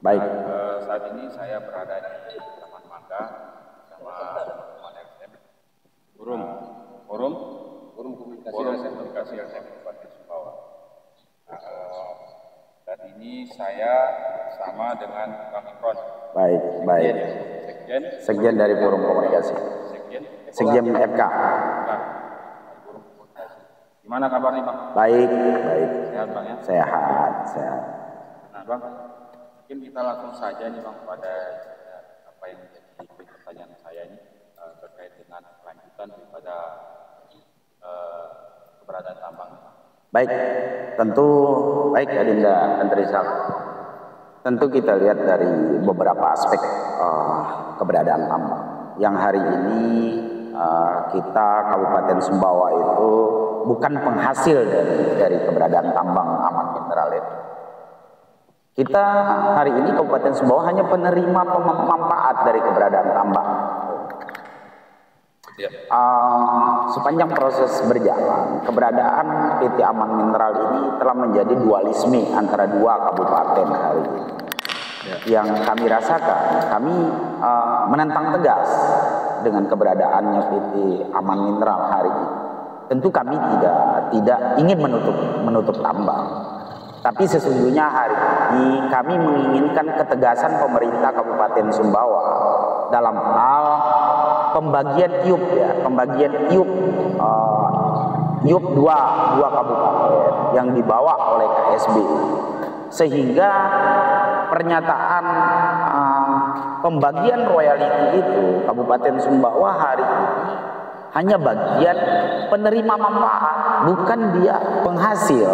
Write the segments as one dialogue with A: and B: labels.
A: Baik.
B: Saat ini saya berada di Taman Mangga sama teman-teman SM Forum Komunikasi SM Kabupaten Sumbawa. Saat ini saya bersama dengan Kang Imron.
A: Baik. Sekjen dari Forum Komunikasi. Sekjen FK.
B: Forum Komunikasi. Gimana kabarnya, Bang?
A: Baik.
B: Sehat, Bang, ya?
A: Sehat.
B: Nah, Bang, mungkin kita langsung saja nih, Bang, pada apa yang menjadi pertanyaan saya ini terkait dengan kelanjutan daripada keberadaan tambang.
A: Baik, tentu baik Adinda Rizal. Tentu kita lihat dari beberapa aspek keberadaan tambang. Yang hari ini kita Kabupaten Sumbawa itu bukan penghasil dari keberadaan tambang aman mineral itu. Kita hari ini Kabupaten Sumbawa hanya penerima manfaat dari keberadaan tambang. Sepanjang proses berjalan, keberadaan PT Aman Mineral ini telah menjadi dualisme antara dua kabupaten hari ini. Yang kami rasakan, kami menentang tegas dengan keberadaannya PT Aman Mineral hari ini. Tentu kami tidak ingin menutup tambang. Tapi sesungguhnya hari ini kami menginginkan ketegasan pemerintah Kabupaten Sumbawa dalam hal pembagian IUP dua kabupaten yang dibawa oleh KSB, sehingga pernyataan pembagian royalti itu Kabupaten Sumbawa hari ini hanya bagian penerima manfaat, bukan dia penghasil.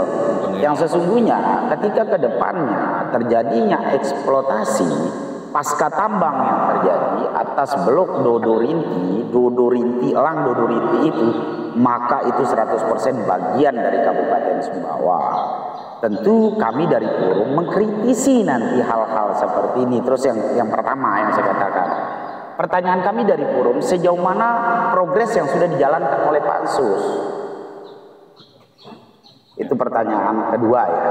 A: Yang sesungguhnya ketika kedepannya terjadinya eksploitasi pasca tambang yang terjadi atas blok Dodo Rinti itu, maka itu 100% bagian dari Kabupaten Sumbawa. Tentu kami dari Forum mengkritisi nanti hal-hal seperti ini. Terus yang pertama yang saya katakan, pertanyaan kami dari Forum, sejauh mana progres yang sudah dijalankan oleh Pansus? Itu pertanyaan kedua ya.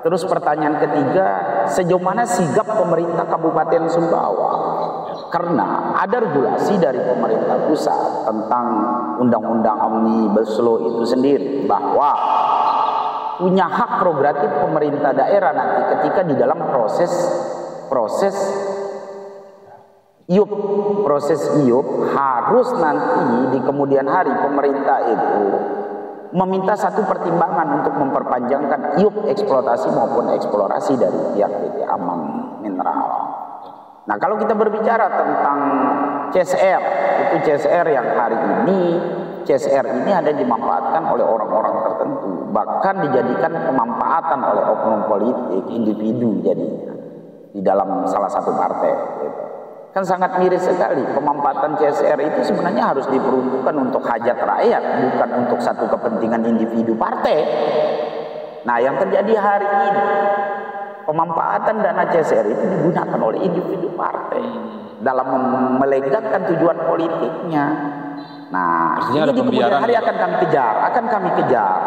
A: Terus pertanyaan ketiga, sejauh mana sigap pemerintah Kabupaten Sumbawa? Karena ada regulasi dari pemerintah pusat tentang Undang-Undang Omnibus Law itu sendiri, bahwa punya hak prerogatif pemerintah daerah nanti ketika di dalam proses IUP harus nanti di kemudian hari pemerintah itu meminta satu pertimbangan untuk memperpanjangkan IUP eksploitasi maupun eksplorasi dari pihak PT Aman Mineral. Nah, kalau kita berbicara tentang CSR, itu CSR yang hari ini hanya dimanfaatkan oleh orang-orang tertentu, bahkan dijadikan pemanfaatan oleh oknum politik individu jadinya di dalam salah satu partai gitu. Kan sangat miris sekali. Pemanfaatan CSR itu sebenarnya harus diperuntukkan untuk hajat rakyat, bukan untuk satu kepentingan individu partai. Nah, yang terjadi hari ini, pemanfaatan dana CSR itu digunakan oleh individu partai dalam melegakan tujuan politiknya. Nah, ini di kemudian hari akan kami kejar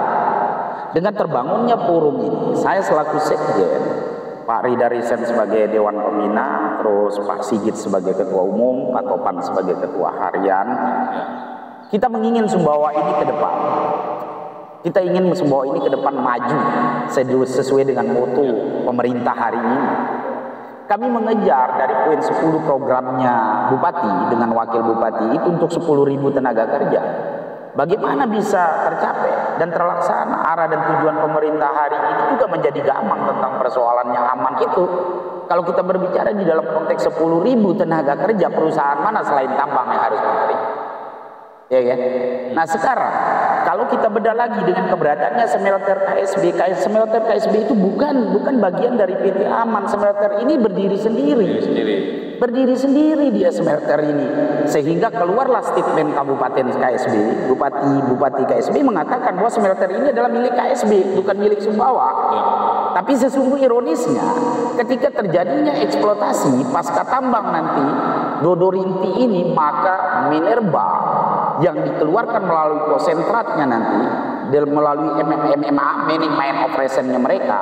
A: dengan terbangunnya forum ini. Saya selaku sekjen, Pak Rida Risen sebagai Dewan Pembina, terus Pak Sigit sebagai Ketua Umum, Pak Topan sebagai Ketua Harian. Kita menginginkan Sumbawa ini ke depan. Kita ingin Sumbawa ini ke depan maju sesuai dengan moto pemerintah hari ini. Kami mengejar dari poin 10 programnya Bupati dengan Wakil Bupati itu untuk 10.000 tenaga kerja. Bagaimana bisa tercapai dan terlaksana arah dan tujuan pemerintah hari ini juga menjadi gamang tentang persoalannya aman itu. Kalau kita berbicara di dalam konteks 10.000 tenaga kerja, perusahaan mana selain tambang yang harus menerima? Ya kan? Nah, sekarang kalau kita bedah lagi dengan keberadaannya smelter KSB, smelter KSB itu bukan bagian dari PT Aman. Smelter ini berdiri sendiri dia smelter ini, sehingga keluarlah statement Kabupaten KSB, Bupati KSB mengatakan bahwa smelter ini adalah milik KSB, bukan milik Sumbawa. Tapi sesungguhnya ironisnya, ketika terjadinya eksploitasi pasca tambang nanti Dodo Rinti ini, maka minerba yang dikeluarkan melalui konsentratnya nanti dan melalui MMA, mining mine operationnya mereka,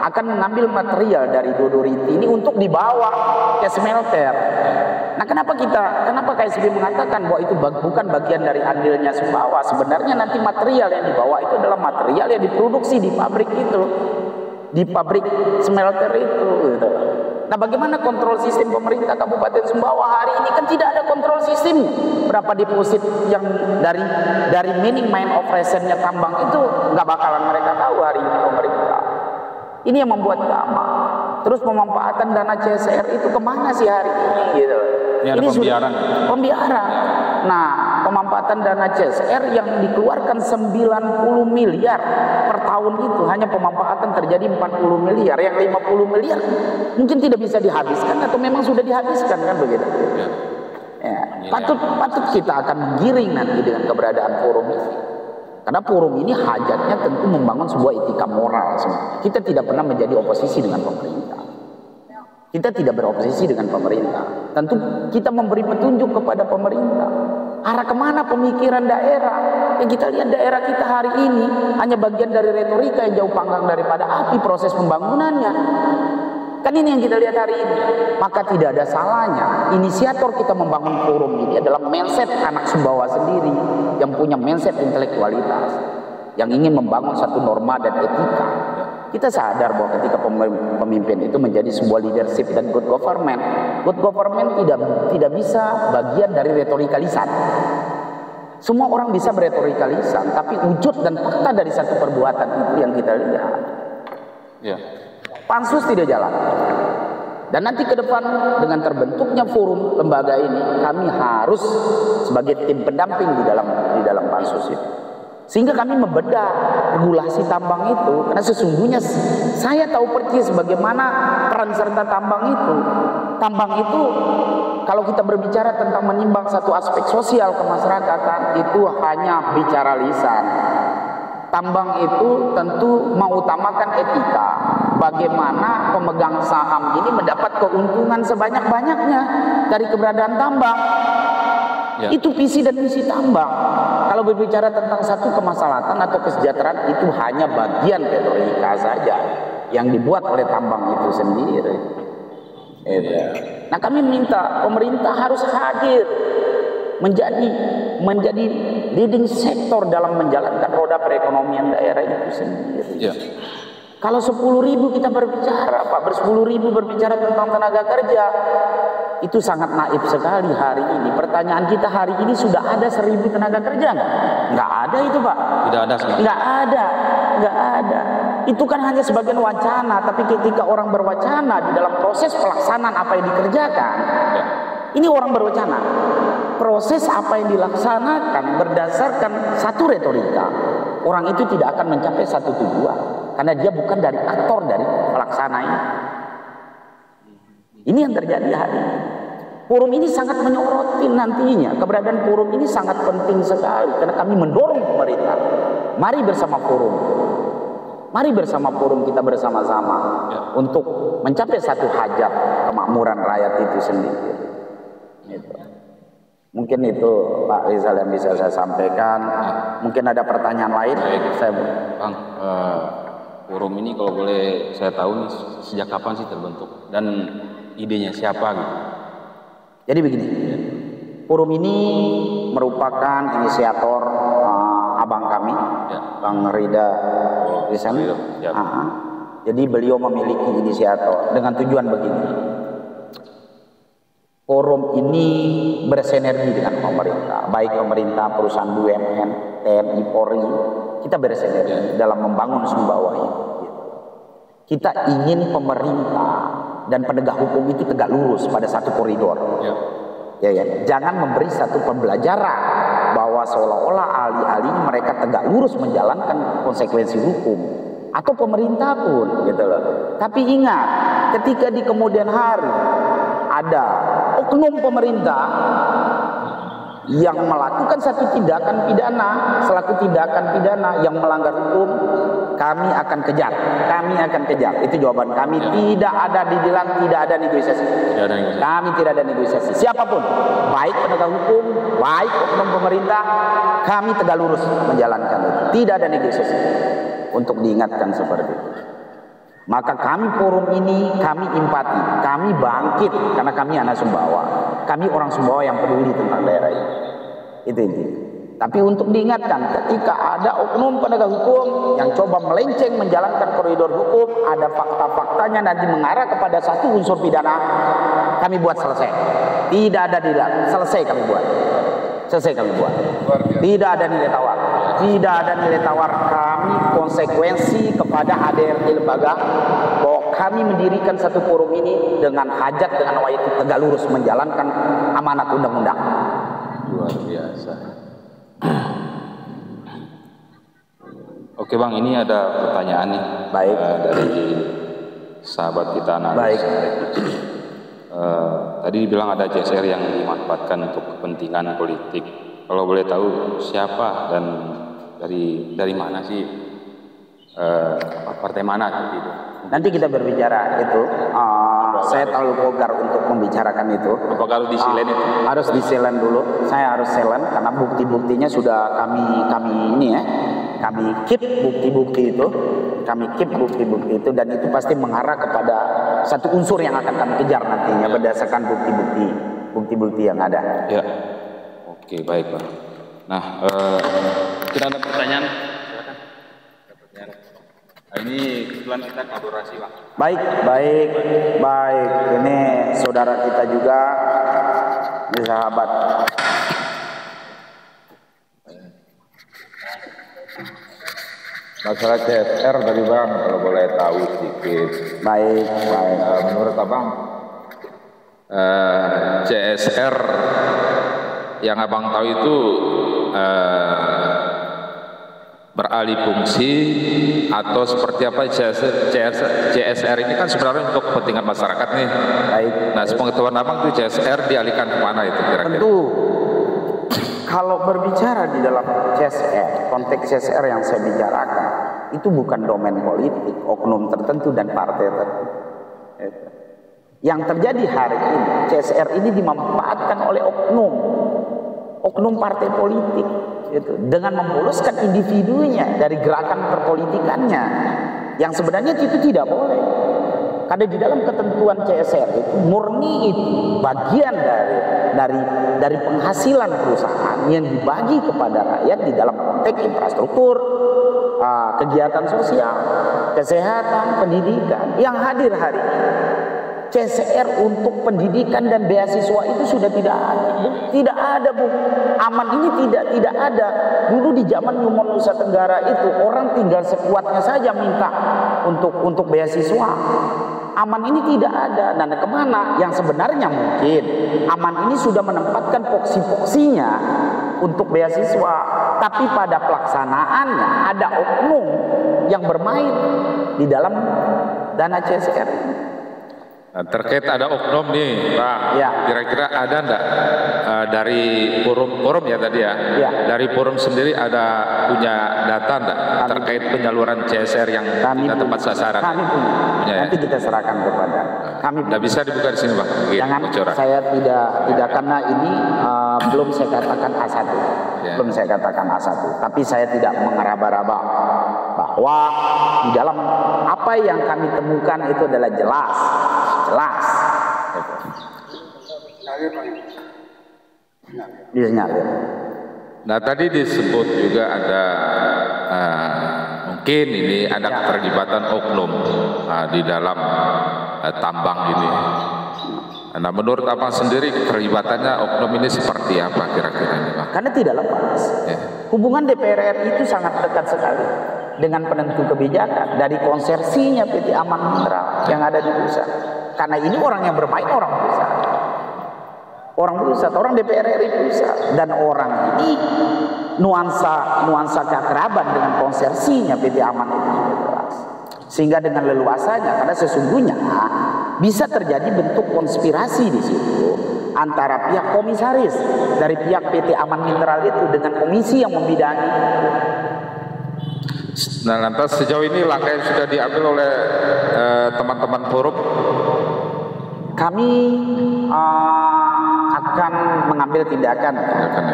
A: akan mengambil material dari Dodoriti ini untuk dibawa ke smelter. Nah, kenapa KSB mengatakan bahwa itu bukan bagian dari andilnya Sumbawa? Sebenarnya nanti material yang dibawa itu adalah material yang diproduksi di pabrik itu, di pabrik smelter itu, gitu. Nah, bagaimana kontrol sistem pemerintah Kabupaten Sumbawa hari ini? Kan tidak ada kontrol sistem. Berapa deposit yang dari meaning main operation-nya tambang itu nggak bakalan mereka tahu hari ini pemerintah. Ini yang membuat lama. Terus pemanfaatan dana CSR itu kemana sih hari ini? Gitu.
B: Ini pembiaran.
A: Pembiaran. Nah, pemanfaatan dana CSR yang dikeluarkan 90 miliar per tahun itu hanya pemanfaatan terjadi 40 miliar. Yang 50 miliar mungkin tidak bisa dihabiskan atau memang sudah dihabiskan, kan begitu. Ya. Patut kita akan menggiring nanti dengan keberadaan forum ini. Karena forum ini hajatnya tentu membangun sebuah etika moral. Kita tidak pernah menjadi oposisi dengan pemerintah. Kita tidak beroposisi dengan pemerintah. Tentu kita memberi petunjuk kepada pemerintah. Arah kemana pemikiran daerah. Yang kita lihat daerah kita hari ini hanya bagian dari retorika yang jauh panggang daripada api proses pembangunannya. Kan ini yang kita lihat hari ini. Maka tidak ada salahnya inisiator kita membangun forum ini adalah mindset anak Sumbawa sendiri yang punya mindset intelektualitas, yang ingin membangun satu norma dan etika. Kita sadar bahwa ketika pemimpin itu menjadi sebuah leadership dan good government tidak bisa bagian dari retorika lisan. Semua orang bisa beretorika lisan, tapi wujud dan fakta dari satu perbuatan itu yang kita lihat.
B: Ya.
A: Pansus tidak jalan. Dan nanti ke depan dengan terbentuknya forum lembaga ini, kami harus sebagai tim pendamping di dalam pansus itu. Sehingga kami membedah regulasi tambang itu, karena sesungguhnya saya tahu persis bagaimana peran serta tambang itu. Tambang itu kalau kita berbicara tentang menimbang satu aspek sosial kemasyarakatan itu hanya bicara lisan. Tambang itu tentu mengutamakan etika. Bagaimana pemegang saham ini mendapat keuntungan sebanyak-banyaknya dari keberadaan tambang. Ya. Itu visi dan misi tambang. Kalau berbicara tentang satu kemaslahatan atau kesejahteraan itu hanya bagian retorika saja yang dibuat oleh tambang itu sendiri. Ya. Nah, kami minta pemerintah harus hadir menjadi leading sektor dalam menjalankan roda perekonomian daerah itu sendiri. Ya. Kalau 10.000 kita berbicara, Pak, 10.000 berbicara tentang tenaga kerja, itu sangat naif sekali hari ini. Pertanyaan kita hari ini, sudah ada 1.000 tenaga kerja nggak? Nggak ada itu, Pak. Tidak ada. Nggak ada. Itu kan hanya sebagian wacana, tapi ketika orang berwacana di dalam proses pelaksanaan apa yang dikerjakan, ya. Ini orang berwacana. Proses apa yang dilaksanakan berdasarkan satu retorika. Orang itu tidak akan mencapai satu tujuan karena dia bukan dari aktor dari pelaksana ini. Ini yang terjadi hari ini. Forum ini sangat menyoroti nantinya. Keberadaan forum ini sangat penting sekali karena kami mendorong pemerintah. Mari bersama forum. Mari bersama forum kita bersama-sama ya. Untuk mencapai satu hajat kemakmuran rakyat itu sendiri. Gitu. Mungkin itu Pak Rizal yang bisa saya sampaikan. Mungkin ada pertanyaan lain.
B: Bang, forum ini kalau boleh saya tahu nih sejak kapan sih terbentuk dan idenya siapa gitu?
A: Jadi begini, forum ini merupakan inisiator abang kami, ya. Bang Rida Rizal. Jadi beliau memiliki inisiator dengan tujuan begini. Forum ini bersinergi dengan pemerintah, baik pemerintah, perusahaan BUMN, TNI, Polri, kita bersinergi dalam membangun Sumbawa ini. Kita ingin pemerintah dan penegak hukum itu tegak lurus pada satu koridor. Ya. Jangan memberi satu pembelajaran bahwa seolah-olah ahli-ahli mereka tegak lurus menjalankan konsekuensi hukum atau pemerintah pun, gitu loh. Tapi ingat, ketika di kemudian hari ada oknum pemerintah yang melakukan satu tindakan pidana selaku tindakan pidana yang melanggar hukum, kami akan kejar. Itu jawaban kami. Tidak ada didilang, tidak ada negosiasi. Kami tidak ada negosiasi. Siapapun, baik penegak hukum, baik oknum pemerintah, kami tegak lurus menjalankan itu. Tidak ada negosiasi. Untuk diingatkan seperti itu. Maka kami forum ini, kami empati, kami bangkit karena kami anak Sumbawa. Kami orang Sumbawa yang peduli tentang daerah ini. Itu intinya. Tapi untuk diingatkan, ketika ada oknum penegak hukum yang coba melenceng menjalankan koridor hukum, ada fakta-faktanya nanti mengarah kepada satu unsur pidana, kami buat selesai. Tidak ada tidak, selesai kami buat. Selesai kami buat. Tidak ada nilai tawar. Tidak ada nilai tawar. Kami konsekuensi kepada ADRT lembaga bahwa kami mendirikan satu forum ini dengan hajat, dengan wayati tegak lurus menjalankan amanat undang-undang.
B: Luar biasa. Oke Bang, ini ada pertanyaan nih.
A: Baik.
B: Dari sahabat kita analis.
A: Baik.
B: Tadi dibilang ada CSR yang dimanfaatkan untuk kepentingan politik. Kalau boleh tahu siapa dan dari mana sih, partai mana seperti itu?
A: Nanti kita berbicara itu. Saya terlalu vulgar untuk membicarakan itu.
B: Apakah harus disilen itu?
A: Harus disilen dulu. Saya harus silen karena bukti-buktinya sudah kami ini ya. Kami keep bukti-bukti itu. Kami keep bukti-bukti itu dan itu pasti mengarah kepada satu unsur yang akan kami kejar nantinya berdasarkan bukti-bukti yang ada.
B: Ya. Oke, baik Pak. Nah, kita ada pertanyaan. Silakan. Ada pertanyaan. Nah, ini kebetulan kita kolaborasi Pak.
A: Baik. Ini saudara kita juga, ini sahabat.
C: Masalah CSR tadi Bang, kalau boleh tahu sedikit.
A: Baik.
C: Menurut Abang,
B: CSR yang Abang tahu itu beralih fungsi atau seperti apa? CSR ini kan sebenarnya untuk kepentingan masyarakat nih.
A: Baik.
B: Nah, sepengetahuan Abang itu CSR dialihkan kemana itu kira-kira?
A: Tentu kalau berbicara di dalam CSR, konteks CSR yang saya bicarakan itu bukan domain politik, oknum tertentu dan partai tertentu. Yang terjadi hari ini, CSR ini dimanfaatkan oleh oknum partai politik, gitu, dengan memuluskan individunya dari gerakan perpolitikannya, yang sebenarnya itu tidak boleh. Karena di dalam ketentuan CSR itu murni itu bagian dari penghasilan perusahaan yang dibagi kepada rakyat di dalam konteks infrastruktur, kegiatan sosial, kesehatan, pendidikan yang hadir hari ini. CSR untuk pendidikan dan beasiswa itu sudah tidak ada. Tidak ada, Bu. Aman ini tidak ada. Dulu di zaman Numon Nusa Tenggara itu orang tinggal sekuatnya saja minta untuk beasiswa. Aman ini tidak ada. Dan kemana? Yang sebenarnya mungkin Aman ini sudah menempatkan poksi-poksinya untuk beasiswa, tapi pada pelaksanaannya ada oknum yang bermain di dalam dana CSR.
B: Nah, terkait ada oknum nih Pak,
A: ya.
B: Kira-kira ada enggak dari forum ya tadi ya?
A: Ya.
B: Dari forum sendiri ada punya data enggak terkait penyaluran CSR yang tidak tepat sasaran?
A: Kami punya. Nanti kita serahkan kepada kami.
B: Tidak bisa dibuka di sini Pak?
A: Jangan, saya tidak karena ini belum saya katakan A1. Ya. Belum saya katakan A1, tapi saya tidak mengeraba-raba bahwa di dalam apa yang kami temukan itu adalah jelas. Bisa nyalir.
B: Nah, tadi disebut juga ada mungkin ini ada keterlibatan oknum di dalam tambang ini. Nah, menurut Abang sendiri keterlibatannya oknum ini seperti apa kira-kira ini, Bang?
A: Karena tidak lepas. Ya. Hubungan DPR RI itu sangat dekat sekali dengan penentu kebijakan dari konsorsinya PT Aman Mineral yang ada di pusat. Karena ini orang yang bermain orang pusat. Orang DPR RI pusat, dan orang ini nuansa keakraban dengan konsorsinya PT Aman itu sudah jelas. Sehingga dengan leluasanya, karena sesungguhnya bisa terjadi bentuk konspirasi di situ antara pihak komisaris dari pihak PT Aman Mineral itu dengan komisi yang membidangi.
B: Nah, lantas sejauh ini langkah yang sudah diambil oleh teman-teman forum?
A: Kami akan mengambil tindakan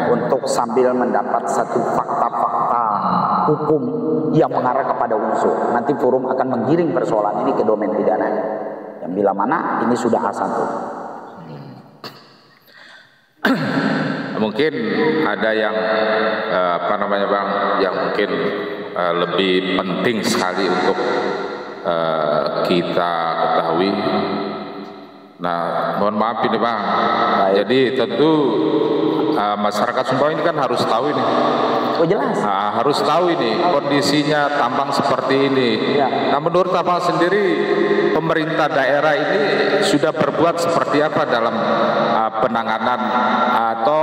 A: untuk sambil mendapat satu fakta-fakta hukum yang mengarah kepada unsur. Nanti forum akan menggiring persoalan ini ke domain pidana. Yang bila mana ini sudah A1.
B: Mungkin ada yang apa namanya Bang, yang mungkin lebih penting sekali untuk kita ketahui. Nah, mohon maaf ini Bang. Jadi tentu masyarakat Sumbawa ini kan harus tahu ini.
A: Oh jelas.
B: Nah, harus tahu ini kondisinya tambang seperti ini.
A: Ya.
B: Nah, menurut Abang sendiri, pemerintah daerah ini sudah berbuat seperti apa dalam penanganan atau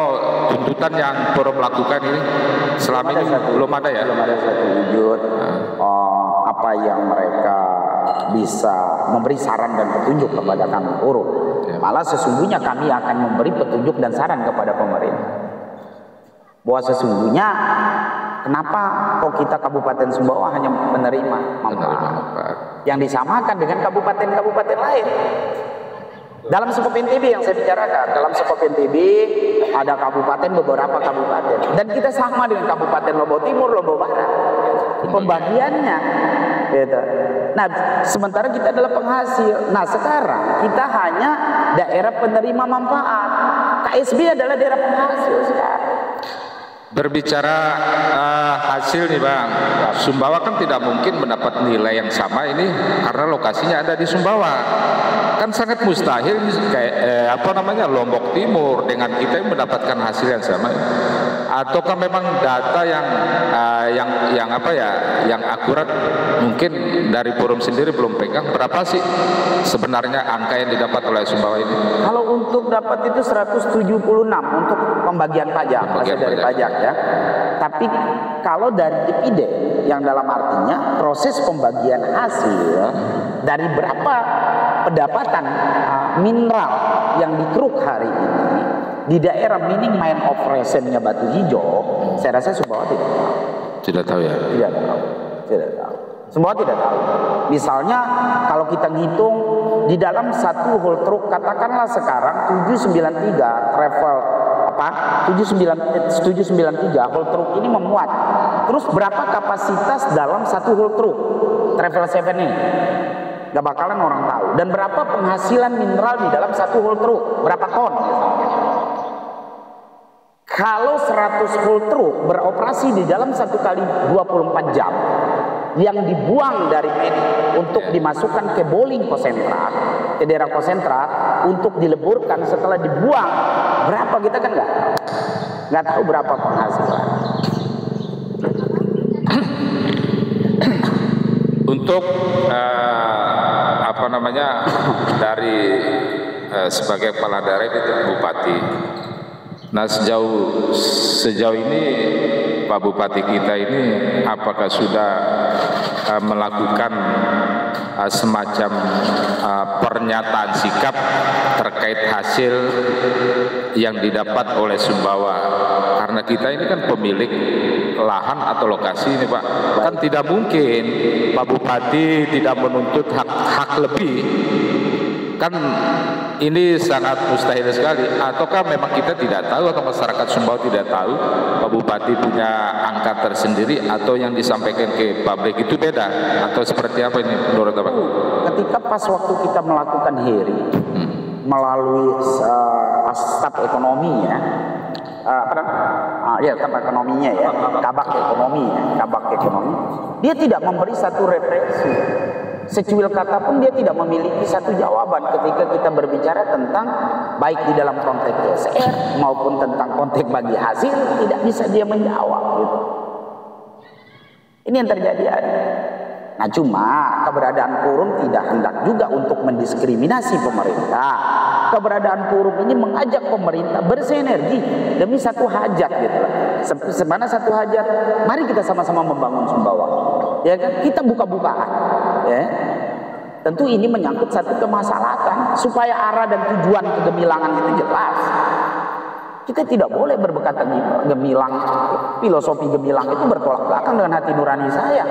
B: tuntutan yang forum lakukan ini selama ini? Belum ada ya?
A: Belum ada satu wujud apa yang mereka bisa memberi saran dan petunjuk kepada kami forum.
B: Ya.
A: Malah sesungguhnya kami akan memberi petunjuk dan saran kepada pemerintah. Bahwa sesungguhnya kenapa kok kita Kabupaten Sumbawa hanya menerima manfaat yang disamakan dengan kabupaten-kabupaten lain. Dalam skop NTB yang saya bicarakan, dalam skop NTB ada kabupaten, beberapa kabupaten, dan kita sama dengan Kabupaten Lombok Timur, Lombok Barat. Pembagiannya, gitu. Nah, sementara kita adalah penghasil. Nah, sekarang kita hanya daerah penerima manfaat. KSB adalah daerah penghasil sekarang.
B: Berbicara hasil nih Bang, Sumbawa kan tidak mungkin mendapat nilai yang sama ini karena lokasinya ada di Sumbawa. Kan sangat mustahil kayak apa namanya Lombok Timur dengan kita yang mendapatkan hasil yang sama. Ataukah memang data yang apa ya, yang akurat mungkin dari forum sendiri belum pegang berapa sih sebenarnya angka yang didapat oleh Sumbawa ini?
A: Kalau untuk dapat itu 176 untuk pembagian pajak, dari pajak ya. Tapi kalau dari dividen yang dalam artinya proses pembagian hasil dari berapa pendapatan mineral yang dikeruk hari ini di daerah mining mine operation-nya Batu Hijau, saya rasa Sumbawa tidak tahu ya. Tidak tahu. Sumbawa tidak tahu. Misalnya kalau kita ngitung di dalam satu haul truk, katakanlah sekarang 793 travel 793 haul truk ini memuat. Terus berapa kapasitas dalam satu haul truk travel 7 ini? Gak bakalan orang tahu. Dan berapa penghasilan mineral di dalam satu haul truk? Berapa ton misalnya? Kalau 100 haul truk beroperasi di dalam 1 kali 24 jam, yang dibuang dari Medan untuk dimasukkan ke Boling konsentrat, ke daerah konsentrat untuk dileburkan, setelah dibuang berapa kita kan nggak tahu berapa penghasilan.
B: Untuk apa namanya dari sebagai kepala daerah itu bupati. Nah sejauh ini Pak Bupati kita ini apakah sudah melakukan semacam pernyataan sikap terkait hasil yang didapat oleh Sumbawa? Karena kita ini kan pemilik lahan atau lokasi ini Pak. Kan tidak mungkin Pak Bupati tidak menuntut hak lebih. Kan ini sangat mustahil sekali. Ataukah memang kita tidak tahu atau masyarakat Sumbawa tidak tahu Pak Bupati punya angka tersendiri atau yang disampaikan ke publik itu beda atau seperti apa ini menurut Bapak?
A: Ketika pas waktu kita melakukan hearing melalui staf ekonominya, staf ekonominya ya, kabak ekonomi, dia tidak memberi satu referensi. Secuil kata pun dia tidak memiliki satu jawaban ketika kita berbicara tentang baik di dalam konteks SR maupun tentang konteks bagi hasil, tidak bisa dia menjawab gitu. Ini yang terjadi hari. Nah cuma keberadaan forum tidak hendak juga untuk mendiskriminasi pemerintah. Keberadaan forum ini mengajak pemerintah bersinergi demi satu hajat gitu. Semana satu hajat, mari kita sama-sama membangun Sumbawa. Ya kan, kita buka-bukaan. Ya. Tentu ini menyangkut satu kemaslahatan supaya arah dan tujuan kegemilangan itu jelas. Kita tidak boleh berkata gemilang, filosofi gemilang itu bertolak belakang dengan hati nurani saya.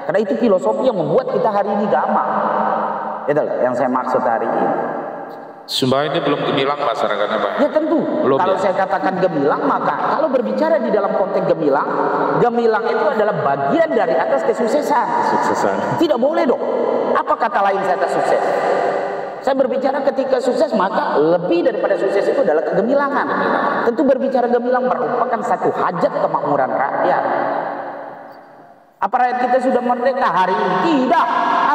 A: Karena itu filosofi yang membuat kita hari ini gamal. Itu yang saya maksud hari ini.
B: Sumbawa ini belum gemilang masyarakatnya Pak?
A: Ya tentu.
B: Belum,
A: kalau
B: ya?
A: saya katakan gemilang, maka kalau berbicara di dalam konteks gemilang, gemilang itu adalah bagian dari atas kesuksesan. Tidak boleh dong. Apa kata lain saya atas sukses? Saya berbicara ketika sukses, maka lebih daripada sukses itu adalah kegemilangan. Tentu berbicara gemilang merupakan satu hajat kemakmuran rakyat. Apa rakyat kita sudah merdeka hari ini? Tidak.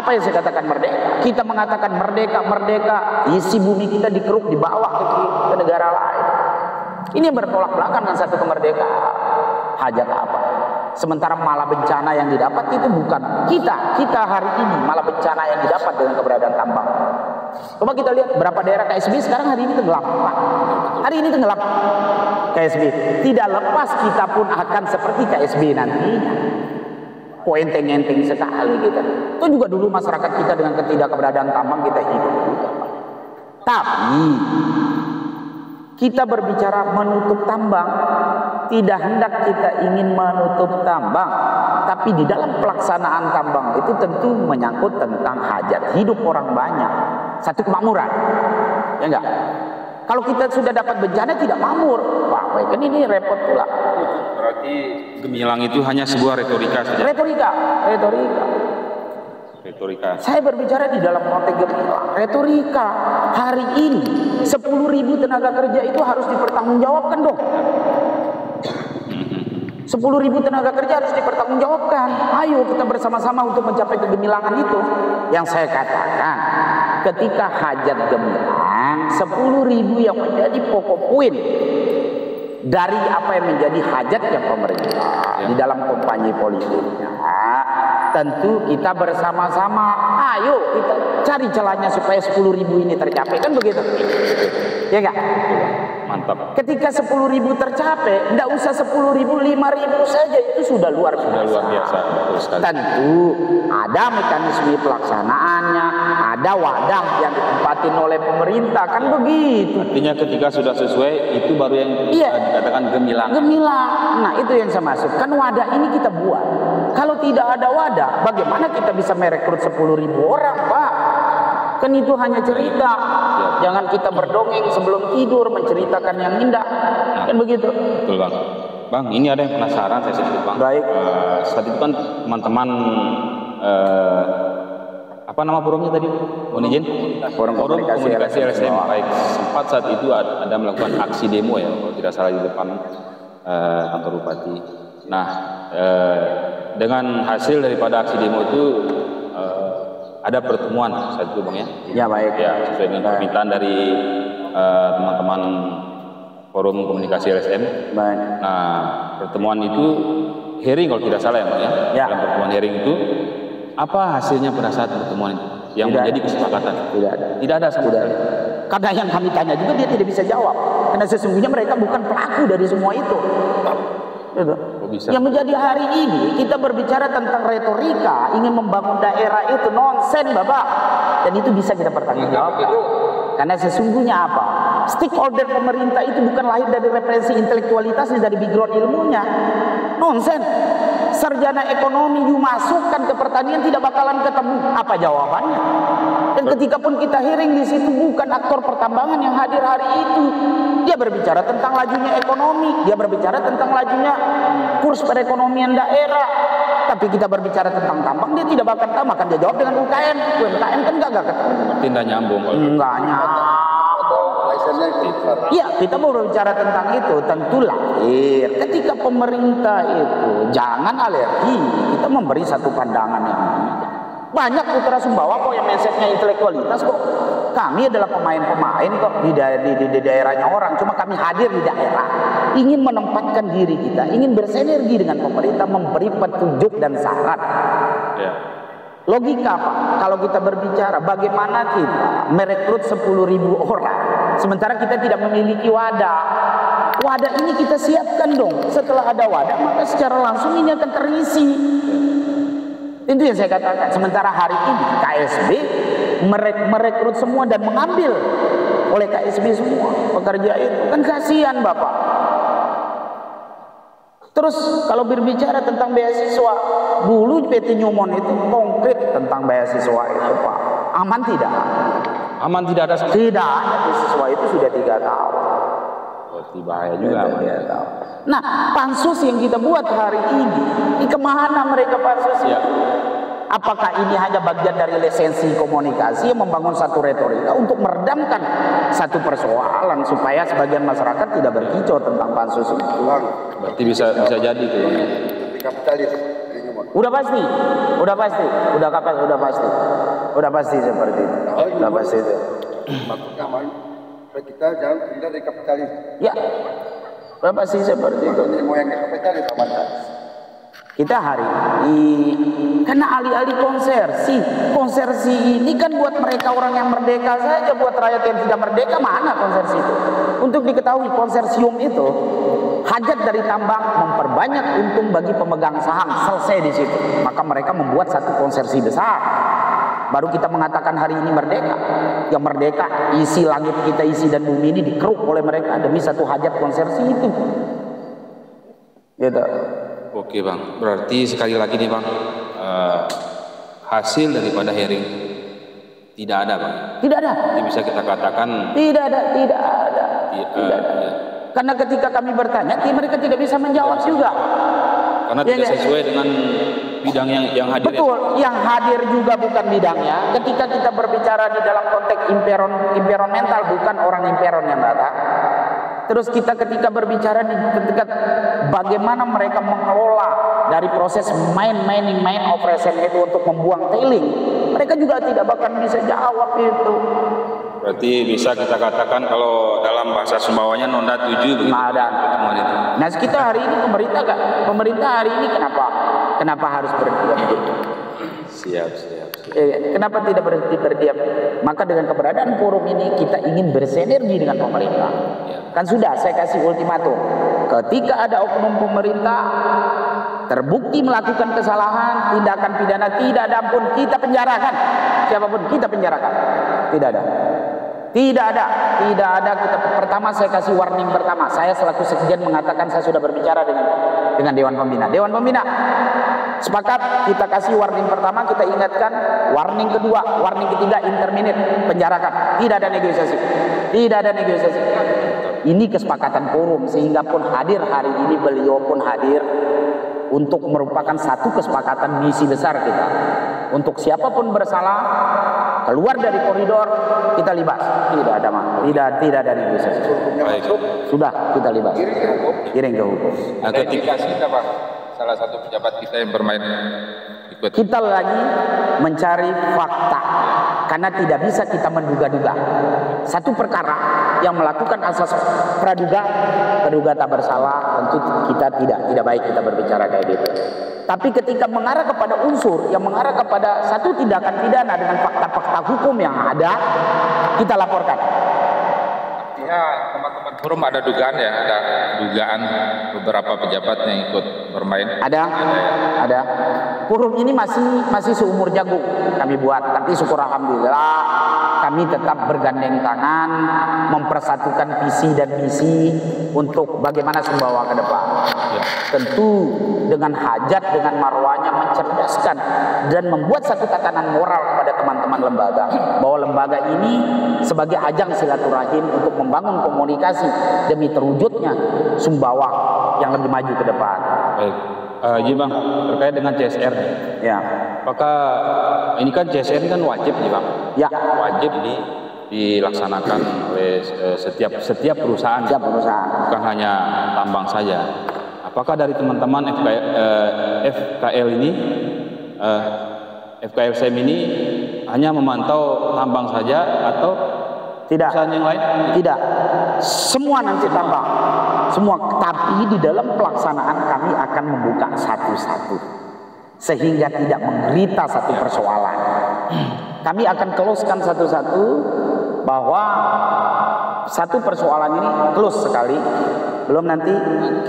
A: Apa yang saya katakan merdeka? Kita mengatakan merdeka, merdeka, isi bumi kita dikeruk, dibawa ke negara lain. Ini bertolak belakang dengan satu kemerdekaan. Hajat apa? Sementara malah bencana yang didapat itu bukan kita hari ini malah bencana yang didapat dengan keberadaan tambang. Coba kita lihat berapa daerah KSB sekarang hari ini tenggelam, Pak. Hari ini tenggelam KSB. Tidak lepas kita pun akan seperti KSB nantinya. Enteng-enteng sekali kita. Itu juga dulu masyarakat kita dengan ketidakberadaan tambang kita hidup juga. Tapi kita berbicara menutup tambang, tidak hendak kita ingin menutup tambang, tapi di dalam pelaksanaan tambang itu tentu menyangkut tentang hajat hidup orang banyak, satu kemakmuran, ya enggak? Kalau kita sudah dapat bencana tidak makmur, wah, kan ini repot pula.
D: Berarti gemilang itu hanya sebuah retorika saja. Retorika.
A: Saya berbicara di dalam konteks gemilang, retorika. Hari ini 10.000 tenaga kerja itu harus dipertanggungjawabkan dong. 10.000 tenaga kerja harus dipertanggungjawabkan. Ayo kita bersama-sama untuk mencapai kegemilangan itu. Yang saya katakan, ketika hajat gemilang 10.000 yang menjadi pokok poin dari apa yang menjadi hajatnya pemerintah di dalam kampanye politiknya, tentu kita bersama-sama ayo kita cari celahnya supaya 10.000 ini tercapai, kan begitu? Ya enggak?
D: Mantap.
A: Ketika 10.000 tercapai, tidak usah 10.000, 5.000 saja itu sudah luar biasa.
D: Sudah luar biasa, betul sekali.
A: Tentu ada mekanisme pelaksanaannya, ada wadah yang ditempatin oleh pemerintah, kan begitu.
D: Artinya ketika sudah sesuai itu baru yang dikatakan gemilang.
A: Gemilang. Nah itu yang saya maksud. Kan wadah ini kita buat. Kalau tidak ada wadah, bagaimana kita bisa merekrut 10.000 orang, Pak? Kan itu hanya cerita. Jangan kita berdongeng sebelum tidur menceritakan yang indah. Kan begitu?
D: Betul Bang. Bang, ini ada yang penasaran saya sedikit Bang.
A: Baik.
D: Saat itu kan teman-teman apa nama forumnya tadi? Mohon izin. Forum komunikasi LSM. Baik. Sempat saat itu ada melakukan aksi demo ya, kalau tidak salah di depan kantor Bupati. Nah, dengan hasil daripada aksi demo itu ada pertemuan saat itu Bang ya.
A: Ya baik.
D: Ya, sesuai dengan permintaan dari teman-teman Forum Komunikasi LSM.
A: Baik.
D: Nah, pertemuan itu hearing kalau tidak salah ya Bang ya.
A: Ya.
D: Dalam pertemuan hearing itu apa hasilnya pada saat pertemuan itu? Yang menjadi kesepakatan?
A: Tidak ada.
D: Tidak ada sama sekali.
A: Karena yang kami tanya juga dia tidak bisa jawab. Karena sesungguhnya mereka bukan pelaku dari semua itu. Gitu.
D: Bisa?
A: Yang menjadi hari ini kita berbicara tentang retorika, ingin membangun daerah itu nonsen Bapak. Dan itu bisa kita pertanggungjawabkan. Karena sesungguhnya apa? Stakeholder pemerintah itu bukan lahir dari referensi intelektualitasnya, dari background ilmunya. Nonsen. Sarjana ekonomi you masukkan ke pertanian tidak bakalan ketemu. Apa jawabannya? Dan ketika pun kita hearing di situ bukan aktor pertambangan yang hadir hari itu. Dia berbicara tentang lajunya ekonomi, dia berbicara tentang lajunya kurs perekonomian daerah. Tapi kita berbicara tentang tambang, dia tidak bakal tahu, maka dia jawab dengan UKM. UMKM kan gak ketemu.
D: Berarti tidak nyambung.
A: Enggak nyambung. Ya, kita mau berbicara tentang itu, tentu lahir. Ketika pemerintah itu jangan alergi, kita memberi satu pandangan yang banyak putra Sumbawa kok yang mindsetnya intelektualitas kok. Kami adalah pemain-pemain kok di daerahnya orang. Cuma kami hadir di daerah, ingin menempatkan diri kita, ingin bersinergi dengan pemerintah, memberi petunjuk dan saran.
D: Ya.
A: Logika Pak, kalau kita berbicara bagaimana kita merekrut 10.000 orang, sementara kita tidak memiliki wadah. Wadah ini kita siapkan dong. Setelah ada wadah, maka secara langsung ini akan terisi. Itu yang saya katakan. Sementara hari ini KSB merekrut semua dan mengambil oleh KSB semua pekerja itu. Kan kasihan Bapak. Terus kalau berbicara tentang beasiswa, dulu PT Newmont itu konkret tentang beasiswa itu Pak. Aman tidak?
D: Aman, tidak ada sama.
A: Tidak ada siswa itu sudah 3 tahun.
D: Berarti bahaya juga.
A: Nah, pansus yang kita buat hari ini kemana mereka pansus?
D: Ya.
A: Apakah ini hanya bagian dari lisensi komunikasi yang membangun satu retorika untuk meredamkan satu persoalan supaya sebagian masyarakat tidak berkicau tentang pansus itu?
D: Berarti bisa jadi tuh.
E: Kapitalis.
A: Udah pasti seperti itu. Udah pasti itu.
E: Maksudnya kita jangan pindah dari kapitalis.
A: Ya, udah pasti seperti itu.
E: Ini moyangnya kapitalis aman.
A: Kita hari ini karena alih-alih konsersi ini kan buat mereka orang yang merdeka saja, buat rakyat yang tidak merdeka mana konsersi itu? Untuk diketahui konsorsium itu hajat dari tambang memperbanyak untung bagi pemegang saham, selesai di situ. Maka mereka membuat satu konsersi besar. Baru kita mengatakan hari ini merdeka. Yang merdeka isi langit kita isi dan bumi ini dikeruk oleh mereka demi satu hajat konsersi itu. Gitu.
D: Oke Bang, berarti sekali lagi nih Bang, hasil daripada hearing tidak ada Bang? Tidak ada. Jadi bisa kita katakan
A: tidak ada. Karena ketika kami bertanya, mereka tidak bisa menjawab juga.
D: Karena tidak sesuai dengan bidang yang hadir.
A: Betul, yang hadir juga bukan bidangnya. Ketika kita berbicara di dalam konteks environmental, bukan orang imperon yang datang. Terus kita ketika berbicara ketika bagaimana mereka mengelola dari proses mine operation itu untuk membuang tailing, mereka juga tidak bakal bisa jawab itu.
D: Berarti bisa kita katakan kalau dalam bahasa Sumbawanya nonda 7 begitu.
A: Nah, kita hari ini pemerintah hari ini kenapa harus berdiam?
D: Siap.
A: Kenapa tidak berhenti berdiam? Maka dengan keberadaan forum ini kita ingin bersinergi dengan pemerintah. Kan sudah saya kasih ultimatum. Ketika ada oknum pemerintah terbukti melakukan kesalahan, tindakan pidana, tidak ada ampun, kita penjarakan. Siapapun kita penjarakan. Tidak ada. Kita pertama saya kasih warning pertama. Saya selaku sekjen mengatakan saya sudah berbicara dengan Dewan Pembina. Dewan Pembina sepakat, kita kasih warning pertama, kita ingatkan, warning kedua, warning ketiga, interminate, penjarakan. Tidak ada negosiasi. Ini kesepakatan forum, sehingga pun hadir hari ini, beliau pun hadir untuk merupakan satu kesepakatan misi besar kita. Untuk siapapun bersalah keluar dari koridor, kita libas. Tidak ada negosiasi. Sudah kita libas. Kirim ke hukum.
B: Nah, ketika kita Pak, salah satu pejabat kita yang bermain ikut.
A: Kita lagi mencari fakta, karena tidak bisa kita menduga-duga. Satu perkara yang melakukan asas praduga tak bersalah, tentu kita tidak baik kita berbicara kayak gitu. Tapi ketika mengarah kepada unsur yang mengarah kepada satu tindakan pidana dengan fakta-fakta hukum yang ada, kita laporkan.
B: Artinya teman-teman forum ada dugaan beberapa pejabat yang ikut bermain.
A: Ada. Forum ini masih seumur jagung kami buat, tapi syukur alhamdulillah kami tetap bergandeng tangan mempersatukan visi dan misi untuk bagaimana Sumbawa ke depan. Tentu dengan hajat, dengan marwahnya mencerdaskan dan membuat satu tatanan moral kepada teman-teman lembaga, bahwa lembaga ini sebagai ajang silaturahim untuk membangun komunikasi demi terwujudnya Sumbawa yang lebih maju ke depan.
D: Baik. Ji Bang, terkait dengan CSR,
A: ya.
D: Apakah ini kan CSR kan wajib nih Bang?
A: Ya.
D: Wajib ini dilaksanakan oleh setiap perusahaan.
A: Setiap perusahaan.
D: Bukan hanya tambang saja. Apakah dari teman-teman FKL ini, FKLSM ini hanya memantau tambang saja atau
A: tidak
D: perusahaan yang lain?
A: Tidak. Semua nanti tambang. Semua, tapi di dalam pelaksanaan kami akan membuka satu-satu sehingga tidak menderita satu persoalan. Kami akan close-kan satu-satu bahwa satu persoalan ini close sekali, belum nanti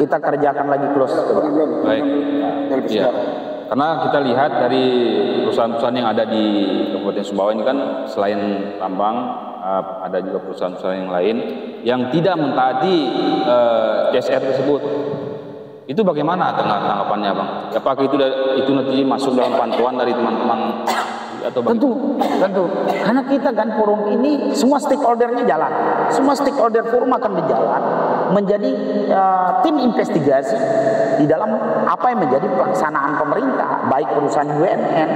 A: kita kerjakan lagi close.
D: Baik. Ya. Karena kita lihat dari perusahaan-perusahaan yang ada di Kabupaten Sumbawa ini kan selain tambang ada juga perusahaan-perusahaan yang lain yang tidak mentaati CSR tersebut. Itu bagaimana tanggapannya Bang? Apakah itu nanti masuk dalam pantauan dari teman-teman atau
A: tentu. Karena kita kan forum ini semua stakeholdernya jalan, semua stakeholder forum akan berjalan menjadi tim investigasi di dalam apa yang menjadi pelaksanaan pemerintah, baik perusahaan BUMN,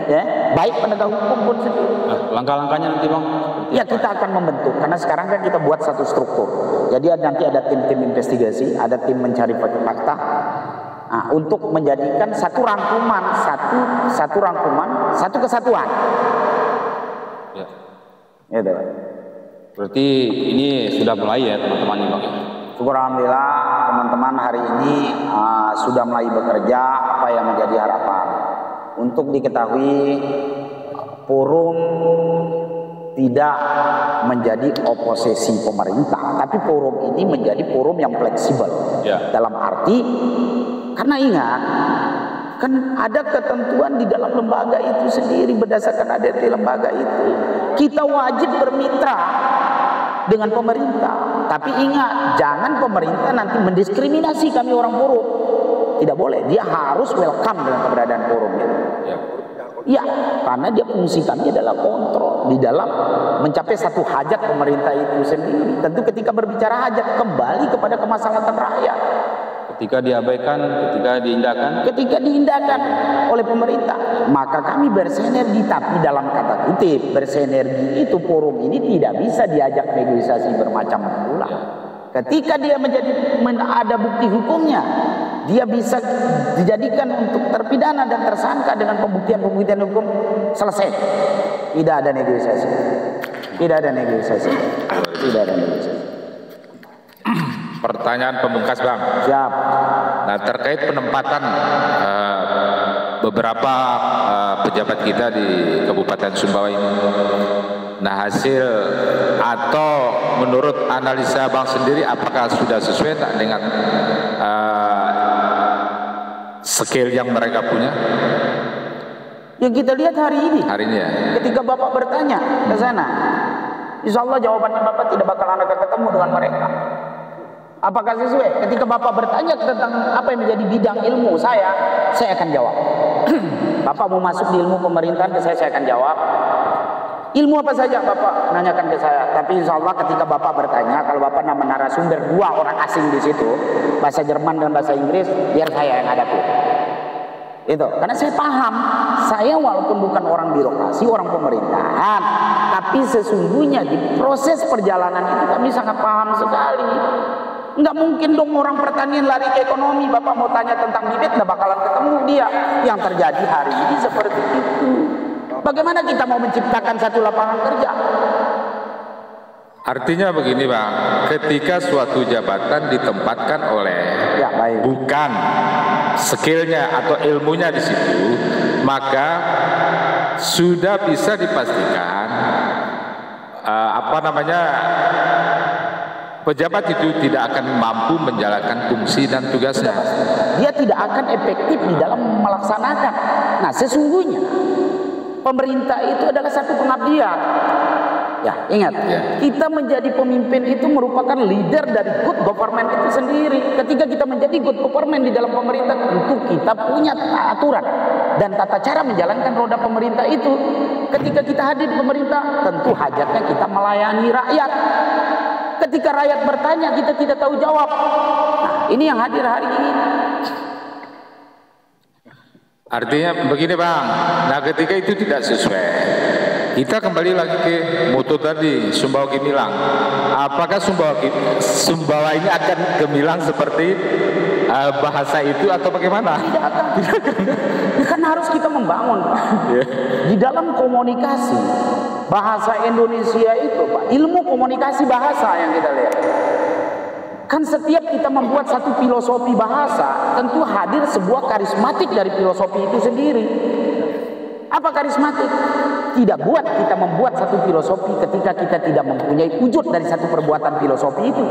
A: ya, baik penegak hukum pun sendiri.
D: Langkah-langkahnya nanti Bang?
A: Ya kita akan membentuk, karena sekarang kan kita buat satu struktur. Jadi nanti ada tim-tim investigasi, ada tim mencari fakta. Nah, untuk menjadikan satu rangkuman, satu kesatuan.
D: Ya.
A: Gitu.
D: Berarti ini sudah mulai ya teman-teman nih Bang?
A: Syukur alhamdulillah teman-teman hari ini sudah mulai bekerja. Apa yang menjadi harapan? Untuk diketahui forum tidak menjadi oposisi pemerintah, tapi forum ini menjadi forum yang fleksibel.
D: Ya.
A: Dalam arti, karena ingat, kan ada ketentuan di dalam lembaga itu sendiri berdasarkan ADT lembaga itu. Kita wajib bermitra dengan pemerintah. Tapi ingat, jangan pemerintah nanti mendiskriminasi kami orang forum. Tidak boleh, dia harus welcome dengan keberadaan forum itu. Ya, karena dia fungsi kami adalah kontrol di dalam mencapai satu hajat pemerintah itu sendiri. Tentu ketika berbicara hajat kembali kepada kemaslahatan rakyat.
D: Ketika diabaikan, ketika diindahkan
A: oleh pemerintah, maka kami bersinergi. Tapi dalam kata kutip bersinergi itu forum ini tidak bisa diajak negosiasi bermacam pula. Ketika dia ada bukti hukumnya, dia bisa dijadikan untuk terpidana dan tersangka dengan pembuktian hukum, selesai. Tidak ada negosiasi.
B: Pertanyaan pemungkas Bang.
A: Siap.
B: Nah terkait penempatan beberapa pejabat kita di Kabupaten Sumbawa ini. Nah hasil atau menurut analisa Bang sendiri apakah sudah sesuai tak dengan skill yang mereka punya?
A: Yang kita lihat hari ini
B: ya.
A: Ketika Bapak bertanya ke sana, insya Allah jawabannya Bapak tidak bakal Anda ketemu dengan mereka. Apakah sesuai? Ketika Bapak bertanya tentang apa yang menjadi bidang ilmu saya akan jawab. Bapak mau masuk di ilmu pemerintahan ke saya akan jawab. Ilmu apa saja Bapak nanyakan ke saya. Tapi insya Allah ketika Bapak bertanya, kalau Bapak nama narasumber 2 orang asing di situ, bahasa Jerman dan bahasa Inggris, biar saya yang hadapi. Itu, karena saya paham. Saya walaupun bukan orang birokrasi, orang pemerintahan, tapi sesungguhnya di proses perjalanan itu kami sangat paham sekali. Nggak mungkin dong orang pertanian lari ke ekonomi. Bapak mau tanya tentang bibit, nggak bakalan ketemu dia. Yang terjadi hari ini seperti itu. Bagaimana kita mau menciptakan satu lapangan kerja?
B: Artinya begini Bang, ketika suatu jabatan ditempatkan oleh bukan skillnya atau ilmunya di situ, maka sudah bisa dipastikan pejabat itu tidak akan mampu menjalankan fungsi dan tugasnya.
A: Dia tidak akan efektif di dalam melaksanakan. Nah, sesungguhnya pemerintah itu adalah satu pengabdian. Ya, ingat, kita menjadi pemimpin itu merupakan leader dari good government itu sendiri. Ketika kita menjadi good government di dalam pemerintah, tentu kita punya aturan dan tata cara menjalankan roda pemerintah itu. Ketika kita hadir di pemerintah, tentu hajatnya kita melayani rakyat. Ketika rakyat bertanya, kita tidak tahu jawab. Nah, ini yang hadir hari ini.
B: Artinya begini Bang, nah ketika itu tidak sesuai, kita kembali lagi ke moto tadi, Sumbawa gemilang. Apakah Sumbawa ini akan gemilang seperti bahasa itu atau bagaimana?
A: Tidak akan. Kan harus kita membangun Pak. Di dalam komunikasi bahasa Indonesia itu Pak, ilmu komunikasi bahasa yang kita lihat. Kan setiap kita membuat satu filosofi bahasa, tentu hadir sebuah karismatik dari filosofi itu sendiri. Apa karismatik? Tidak buat kita membuat satu filosofi ketika kita tidak mempunyai wujud dari satu perbuatan filosofi itu.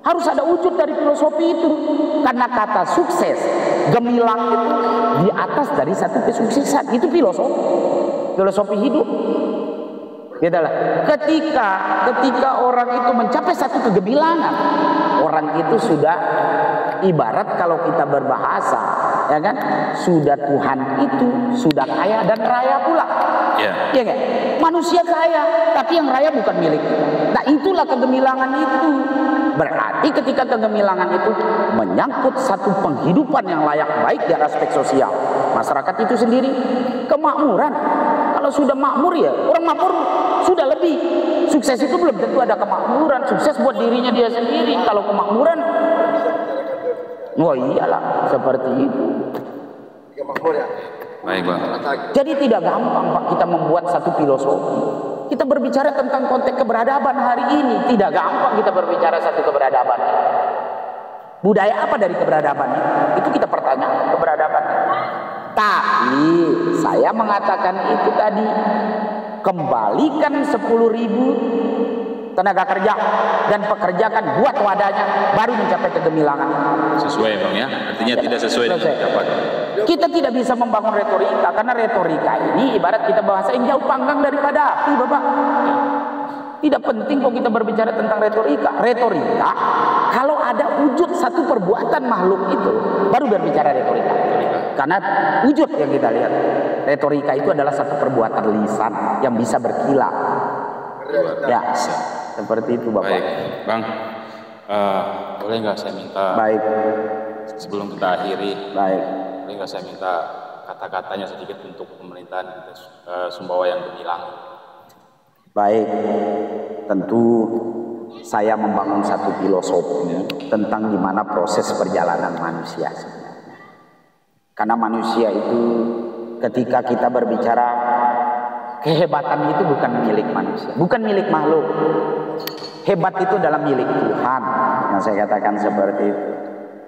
A: Harus ada wujud dari filosofi itu. Karena kata sukses, gemilang itu di atas dari satu kesuksesan. Itu filosofi hidup. Gitu lah. Ketika orang itu mencapai satu kegemilangan, orang itu sudah ibarat kalau kita berbahasa, ya kan? Sudah Tuhan itu sudah kaya dan raya pula.
B: Ya.
A: Ya kan? Manusia kaya, tapi yang raya bukan milik kita. Nah, itulah kegemilangan itu. Berarti ketika kegemilangan itu menyangkut satu penghidupan yang layak baik di aspek sosial, masyarakat itu sendiri kemakmuran. Kalau sudah makmur ya, orang makmur sudah lebih. Sukses itu belum tentu ada kemakmuran. Sukses buat dirinya dia sendiri. Kalau kemakmuran, wah iyalah seperti itu.
E: Makmur ya.
B: Baik Bang.
A: Jadi tidak gampang Pak kita membuat satu filosofi. Kita berbicara tentang konteks keberadaban hari ini. Tidak gampang kita berbicara satu keberadaban. Budaya apa dari keberadaban? Itu kita pertanyakan keberadaban. Tapi saya mengatakan itu tadi, kembalikan 10.000 tenaga kerja dan pekerjakan buat wadahnya, baru mencapai kegemilangan.
D: Sesuai Bang ya, artinya tidak sesuai dengan ucapan.
A: Kita tidak bisa membangun retorika, karena retorika ini ibarat kita bahasa yang jauh panggang daripada api, Bapak. Tidak penting kok kita berbicara tentang retorika. Retorika, kalau ada wujud satu perbuatan makhluk itu, baru berbicara retorika. Karena wujud yang kita lihat, retorika itu adalah satu perbuatan lisan yang bisa berkilat. Ya, seperti itu Bapak.
D: Baik, Bang, boleh nggak saya minta?
A: Baik.
D: Sebelum kita akhiri,
A: Baik.
D: boleh nggak saya minta kata-katanya sedikit untuk pemerintahan kita Sumbawa yang gemilang?
A: Baik, tentu saya membangun satu filosofi tentang gimana proses perjalanan manusia sebenarnya. Karena manusia itu ketika kita berbicara kehebatan itu bukan milik manusia, bukan milik makhluk. Hebat itu adalah milik Tuhan, yang saya katakan seperti itu.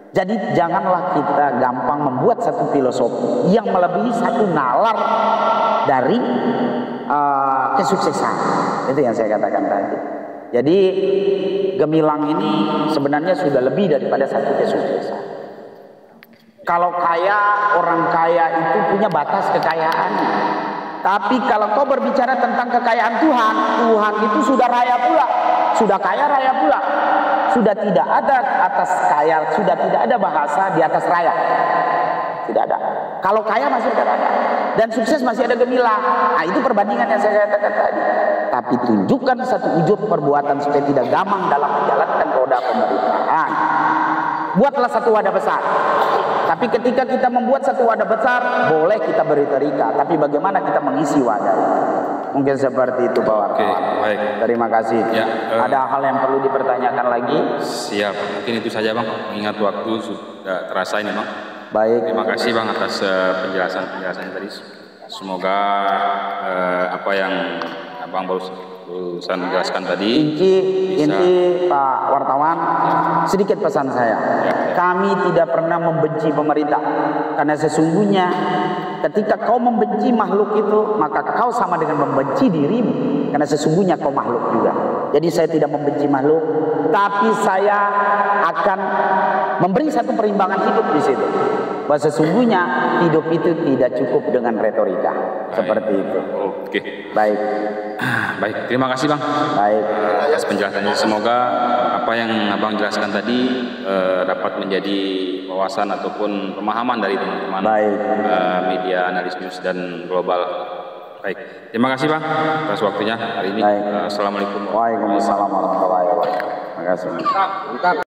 A: Jadi janganlah kita gampang membuat satu filosofi yang melebihi satu nalar dari kesuksesan. Itu yang saya katakan tadi. Jadi gemilang ini sebenarnya sudah lebih daripada satu kesuksesan. Kalau kaya, orang kaya itu punya batas kekayaannya. Tapi kalau kau berbicara tentang kekayaan Tuhan, Tuhan itu sudah raya pula, sudah kaya raya pula. Sudah tidak ada atas kaya, sudah tidak ada bahasa di atas raya. Tidak ada. Kalau kaya masih ada raya, dan sukses masih ada gemilang. Nah, itu perbandingan yang saya katakan tadi. Tapi tunjukkan satu wujud perbuatan supaya tidak gamang dalam menjalankan roda pemerintahan. Buatlah satu wadah besar. Tapi ketika kita membuat satu wadah besar, boleh kita berretorika. Tapi bagaimana kita mengisi wadah itu? Mungkin seperti itu Pak Wartawan.
D: Oke, baik.
A: Terima kasih.
D: Ya,
A: ada hal yang perlu dipertanyakan lagi?
D: Siap, mungkin itu saja Bang. Mengingat waktu sudah terasa ini Bang.
A: Baik.
D: Terima kasih Bang atas penjelasannya tadi. Semoga apa yang Abang barusan menjelaskan tadi.
A: Inti Pak Wartawan, sedikit pesan saya. Kami tidak pernah membenci pemerintah, karena sesungguhnya ketika kau membenci makhluk itu, maka kau sama dengan membenci dirimu, karena sesungguhnya kau makhluk juga. Jadi saya tidak membenci makhluk, tapi saya akan memberi satu perimbangan hidup di situ. Bahwa sesungguhnya hidup itu tidak cukup dengan retorika. Seperti itu.
D: Oke.
A: Baik.
D: Baik, terima kasih Bang.
A: Baik.
D: Atas penjelasannya. Semoga apa yang Abang jelaskan tadi dapat menjadi wawasan ataupun pemahaman dari teman-teman media analis news dan global. Baik, terima kasih Bang atas waktunya hari ini.
A: Baik.
D: Assalamualaikum.
A: Waalaikumsalam warahmatullahi wabarakatuh. Terima kasih.